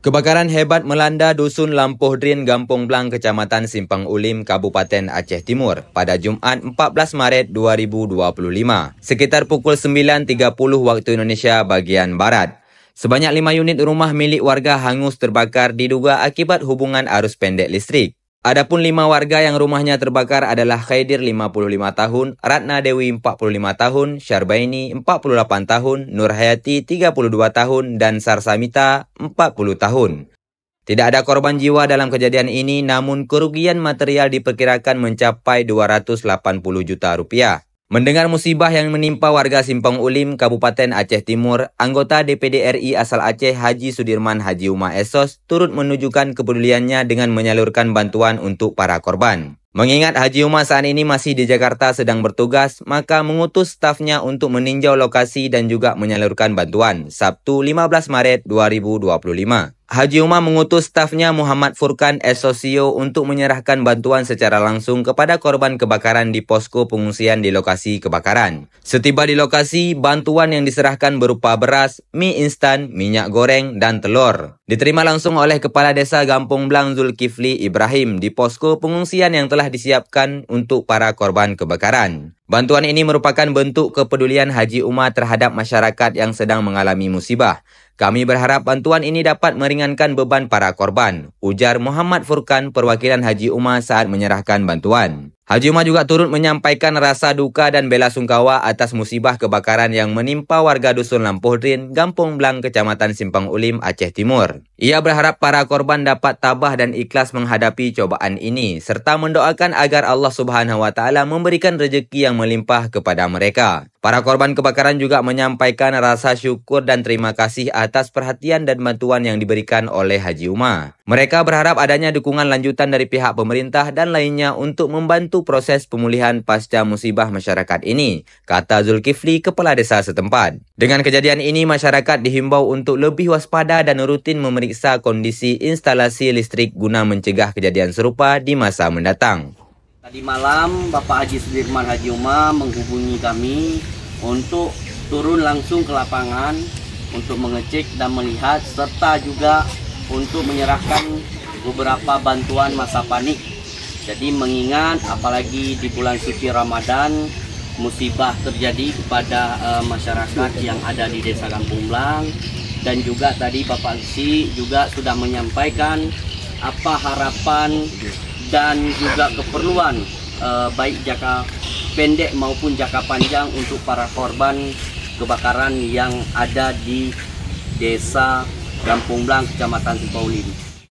Kebakaran hebat melanda Dusun Lampuh Drin, Gampong Blang, Kecamatan Simpang Ulim, Kabupaten Aceh Timur pada Jumaat 14 Maret 2025, sekitar pukul 9.30 waktu Indonesia bagian Barat. Sebanyak 5 unit rumah milik warga hangus terbakar diduga akibat hubungan arus pendek listrik. Adapun 5 warga yang rumahnya terbakar adalah Khaidir 55 tahun, Ratna Dewi 45 tahun, Syarbaini 48 tahun, Nurhayati 32 tahun dan Sarsamita 40 tahun. Tidak ada korban jiwa dalam kejadian ini, namun kerugian material diperkirakan mencapai 280 juta rupiah. Mendengar musibah yang menimpa warga Simpang Ulim, Kabupaten Aceh Timur, anggota DPD RI asal Aceh Haji Sudirman Haji Umar Esos turut menunjukkan kepeduliannya dengan menyalurkan bantuan untuk para korban. Mengingat Haji Umar saat ini masih di Jakarta sedang bertugas, maka mengutus stafnya untuk meninjau lokasi dan juga menyalurkan bantuan Sabtu 15 Maret 2025. Haji Umar mengutus stafnya Muhammad Furkan Esosio untuk menyerahkan bantuan secara langsung kepada korban kebakaran di posko pengungsian di lokasi kebakaran. Setiba di lokasi, bantuan yang diserahkan berupa beras, mie instan, minyak goreng, dan telur. Diterima langsung oleh Kepala Desa Gampong Blang Zulkifli Ibrahim di posko pengungsian yang telah disiapkan untuk para korban kebakaran. Bantuan ini merupakan bentuk kepedulian Haji Umar terhadap masyarakat yang sedang mengalami musibah. Kami berharap bantuan ini dapat meringankan beban para korban, ujar Muhammad Furkan, perwakilan Haji Umar saat menyerahkan bantuan. Haji Umar juga turut menyampaikan rasa duka dan bela sungkawa atas musibah kebakaran yang menimpa warga Dusun Lampuh Drin, Gampong Blang, Kecamatan Simpang Ulim, Aceh Timur. Ia berharap para korban dapat tabah dan ikhlas menghadapi cobaan ini, serta mendoakan agar Allah Subhanahu Wa Taala memberikan rezeki yang melimpah kepada mereka. Para korban kebakaran juga menyampaikan rasa syukur dan terima kasih atas perhatian dan bantuan yang diberikan oleh Haji Umar. Mereka berharap adanya dukungan lanjutan dari pihak pemerintah dan lainnya untuk membantu proses pemulihan pasca musibah masyarakat ini, kata Zulkifli, Kepala Desa setempat. Dengan kejadian ini, masyarakat dihimbau untuk lebih waspada dan rutin memeriksa kondisi instalasi listrik guna mencegah kejadian serupa di masa mendatang. Tadi malam, Bapak Haji Sudirman Haji Umar menghubungi kami untuk turun langsung ke lapangan untuk mengecek dan melihat serta juga untuk menyerahkan beberapa bantuan masa panik. Jadi mengingat apalagi di bulan suci Ramadan musibah terjadi kepada masyarakat yang ada di Desa Gampong Blang, dan juga tadi Bapak Haji juga sudah menyampaikan apa harapan dan juga keperluan baik jangka pendek maupun jangka panjang untuk para korban kebakaran yang ada di Desa Gampong Blang, Kecamatan Simpang Ulim.